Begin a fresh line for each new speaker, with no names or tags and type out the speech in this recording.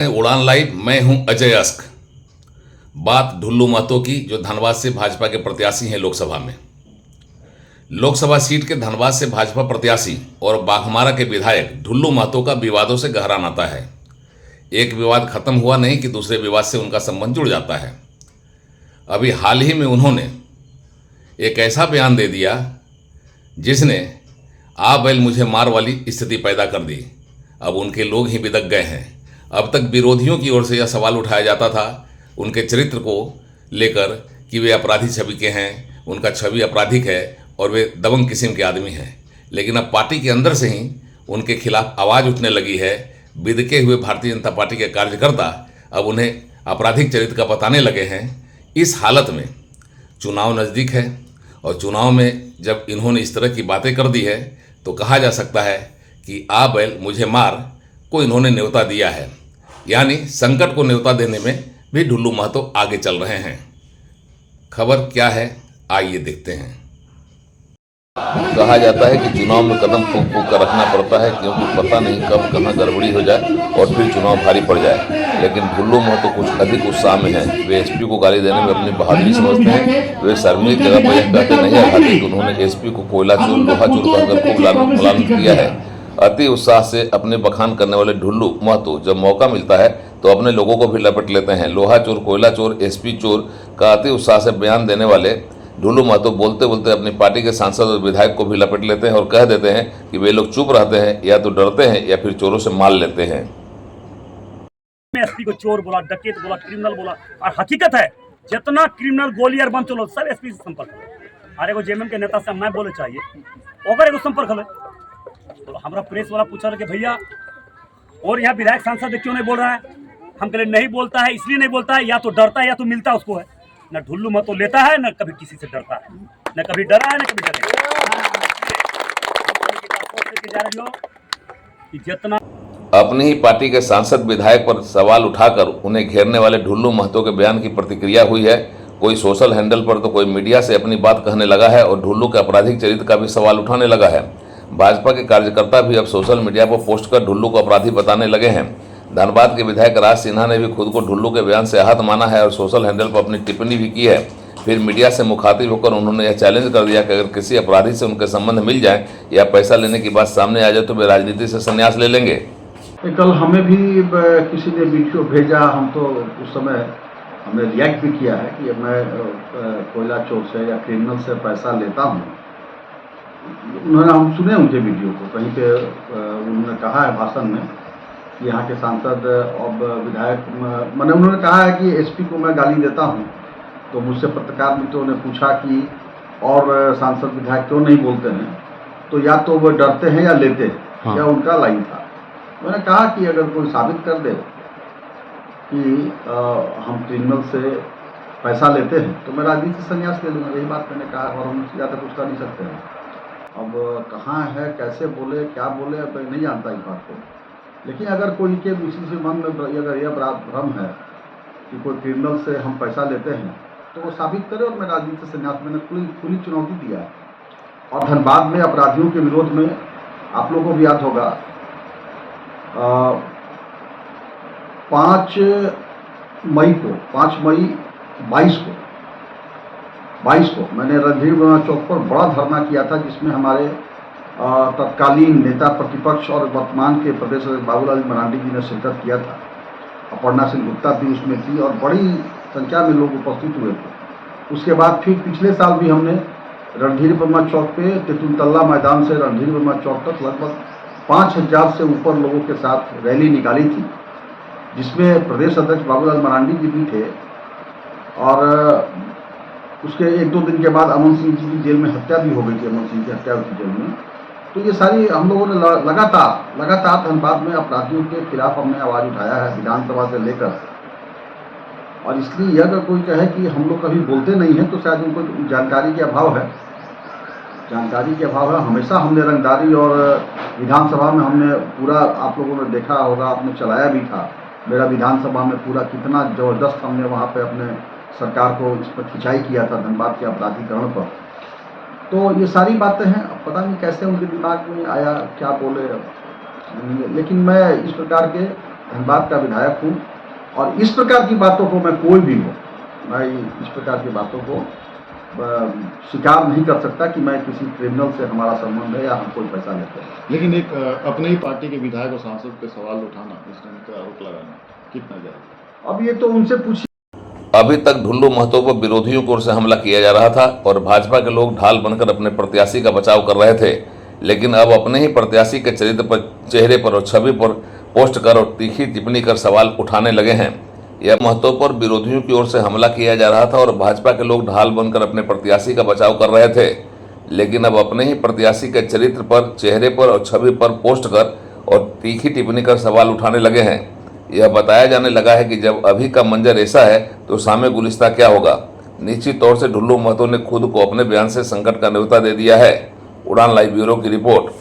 उड़ान लाइव। मैं हूं अजय अस्क। बात ढुल्लू महतो की, जो धनबाद से भाजपा के प्रत्याशी हैं लोकसभा में। लोकसभा सीट के धनबाद से भाजपा प्रत्याशी और बाघमारा के विधायक ढुल्लू महतो का विवादों से गहरा नाता है। एक विवाद खत्म हुआ नहीं कि दूसरे विवाद से उनका संबंध जुड़ जाता है। अभी हाल ही में उन्होंने एक ऐसा बयान दे दिया जिसने आ बैल मुझे मार वाली स्थिति पैदा कर दी। अब उनके लोग ही बिदक गए हैं। अब तक विरोधियों की ओर से यह सवाल उठाया जाता था उनके चरित्र को लेकर कि वे अपराधी छवि के हैं, उनका छवि आपराधिक है और वे दबंग किस्म के आदमी हैं। लेकिन अब पार्टी के अंदर से ही उनके खिलाफ आवाज़ उठने लगी है। बिदके हुए भारतीय जनता पार्टी के कार्यकर्ता अब उन्हें आपराधिक चरित्र का बताने लगे हैं। इस हालत में चुनाव नज़दीक है और चुनाव में जब इन्होंने इस तरह की बातें कर दी है तो कहा जा सकता है कि आ बैल मुझे मार को इन्होंने न्योता दिया है। यानी संकट को न्योता देने में भी ढुल्लू महतो आगे चल रहे हैं। खबर क्या है, आइए देखते हैं। कहा जाता है कि चुनाव में कदम फूंक फूंक कर रखना पड़ता है, क्योंकि पता नहीं कब कहां गड़बड़ी हो जाए और फिर चुनाव भारी पड़ जाए। लेकिन ढुल्लू महतो कुछ अधिक उत्साह में है। वे एसपी को गाली देने में अपनी बहादुरी समझते हैं। वे सार्वजनिक जगह पर यह कहते नहीं आते कि उन्होंने एसपी को कोयला चोर लोहा चोर कहकर खूब लानत किया है। अति उत्साह से अपने बखान करने वाले ढुल्लू महतो जब मौका मिलता है तो अपने लोगों को भी लपेट लेते हैं। लोहा चोर, कोयला चोर, एसपी चोर का अति उत्साह से बयान देने वाले ढुल्लू महतो बोलते बोलते अपनी पार्टी के सांसद और विधायक को भी लपेट लेते हैं और कह देते हैं कि वे लोग चुप रहते हैं, या तो डरते हैं या फिर चोरों से माल लेते हैं।
एसपी को चोर बोला, डकैत बोला, क्रिमिनल बोला, और हकीकत है जितना क्रिमिनल गोली और बम चलो सब एसपी से संपर्क है। अरे वो जेएमएम के नेता से मैं बोले चाहिए अगर एगो संपर्क है तो हमारा प्रेस वाला पूछा कि भैया और यहाँ विधायक सांसद क्यों नहीं बोल रहा है। हम कह नहीं बोलता है, इसलिए नहीं बोलता है, या तो डरता है या तो मिलता उसको है। न ढुल्लू महतो लेता है, न कभी किसी से डरता है, न कभी डरा है, न कभी डरेगा। जितना
अपनी ही पार्टी के सांसद विधायक पर सवाल उठाकर उन्हें घेरने वाले ढुल्लू महतो के बयान की प्रतिक्रिया हुई है। कोई सोशल हैंडल पर तो कोई मीडिया से अपनी बात कहने लगा है और ढुल्लू के आपराधिक चरित्र का भी सवाल उठाने लगा है। भाजपा के कार्यकर्ता भी अब सोशल मीडिया पर पोस्ट कर ढुल्लू को अपराधी बताने लगे हैं। धनबाद के विधायक राज सिन्हा ने भी खुद को ढुल्लू के बयान से आहत माना है और सोशल हैंडल पर अपनी टिप्पणी भी की है। फिर मीडिया से मुखातिब होकर उन्होंने यह चैलेंज कर दिया कि अगर किसी अपराधी से उनके संबंध मिल जाए या पैसा लेने की बात सामने आ जाए तो वे राजनीति से संन्यास ले लेंगे।
कल हमें भी किसी ने वीडियो भेजा, हम तो उस समय हमने रिएक्ट भी किया है कि मैं कोयला चोर से या क्रिमिनल से पैसा लेता हूँ। उन्होंने, हम सुने उनके वीडियो को, कहीं पे उन्होंने कहा है भाषण में कि यहाँ के सांसद और विधायक, मैंने उन्होंने कहा है कि एसपी को मैं गाली देता हूँ। तो मुझसे पत्रकार मित्रों ने पूछा कि और सांसद विधायक क्यों नहीं बोलते हैं, तो या तो वो डरते हैं या लेते हैं। हाँ। या उनका लाइन था। मैंने कहा कि अगर कोई साबित कर दे कि हम क्रिमिनल से पैसा लेते हैं तो मैं राजनीति से संन्यास ले लूँगा। यही बात मैंने कहा और हम ज़्यादा कुछ कर नहीं सकते हैं। अब कहाँ है, कैसे बोले, क्या बोले, अब नहीं जानता इस बात को। लेकिन अगर कोई के किसी से मन में अगर यह भ्रम है कि कोई क्रिमिनल से हम पैसा लेते हैं तो वो साबित करे और मैं राजनीति से संन्यास, मैंने खुली चुनौती दिया है। और धनबाद में अपराधियों के विरोध में आप लोगों को भी याद होगा 5 मई 22 को मैंने रणधीर वर्मा चौक पर बड़ा धरना किया था, जिसमें हमारे तत्कालीन नेता प्रतिपक्ष और वर्तमान के प्रदेश अध्यक्ष बाबूलाल मरांडी जी ने शिरकत किया था। अपर्णा सिंह गुप्ता भी उसमें थी और बड़ी संख्या में लोग उपस्थित हुए थे। उसके बाद फिर पिछले साल भी हमने रणधीर वर्मा चौक पे तेतुलतल्ला मैदान से रणधीर वर्मा चौक तक लगभग 5000 से ऊपर लोगों के साथ रैली निकाली थी, जिसमें प्रदेश अध्यक्ष बाबूलाल मरांडी जी भी थे। और उसके 1-2 दिन के बाद अमन सिंह जी की जेल में हत्या भी हो गई थी। अमन सिंह की हत्या हुई थी जेल में। तो ये सारी हम लोगों ने लगातार धनबाद में अपराधियों के खिलाफ हमने आवाज़ उठाया है, विधानसभा से लेकर। और इसलिए अगर कोई कहे कि हम लोग कभी बोलते नहीं हैं तो शायद उनको जानकारी के अभाव है। हमेशा हमने रंगदारी और विधानसभा में हमने पूरा, आप लोगों ने देखा होगा, आपने चलाया भी था मेरा विधानसभा में पूरा, कितना ज़बरदस्त हमने वहाँ पे अपने सरकार को इस पर खिंचाई किया था धनबाद के अपराधीकरण पर। तो ये सारी बातें हैं, पता नहीं कैसे उनके दिमाग में आया, क्या बोले। लेकिन मैं इस प्रकार के धनबाद का विधायक हूँ और इस प्रकार की बातों को मैं कोई भी हो, मैं इस प्रकार की बातों को स्वीकार नहीं कर सकता कि मैं किसी क्रिमिनल से हमारा संबंध है या हम कोई पैसा लेते हैं।
लेकिन एक अपने ही पार्टी के विधायक और सांसद पे सवाल उठाना, इस तरह का आरोप लगाना कितना जायज?
अब ये तो उनसे पूछिए।
अभी तक ढुल्लू महतो पर विरोधियों की ओर से हमला किया जा रहा था और भाजपा के लोग ढाल बनकर अपने प्रत्याशी का बचाव कर रहे थे, लेकिन अब अपने ही प्रत्याशी के चरित्र पर, चेहरे पर और छवि पर पोस्ट कर और तीखी टिप्पणी कर सवाल उठाने लगे हैं। यह महतो पर विरोधियों की ओर से हमला किया जा रहा था और भाजपा के लोग ढाल बनकर अपने प्रत्याशी का बचाव कर रहे थे, लेकिन अब अपने ही प्रत्याशी के चरित्र पर, चेहरे पर और छवि पर पोस्ट कर और तीखी टिप्पणी कर सवाल उठाने लगे हैं। यह बताया जाने लगा है कि जब अभी का मंजर ऐसा है तो सामने गुलिस्ता क्या होगा। निश्चित तौर से ढुल्लू महतो ने खुद को अपने बयान से संकट का न्योता दे दिया है। उड़ान लाइव ब्यूरो की रिपोर्ट।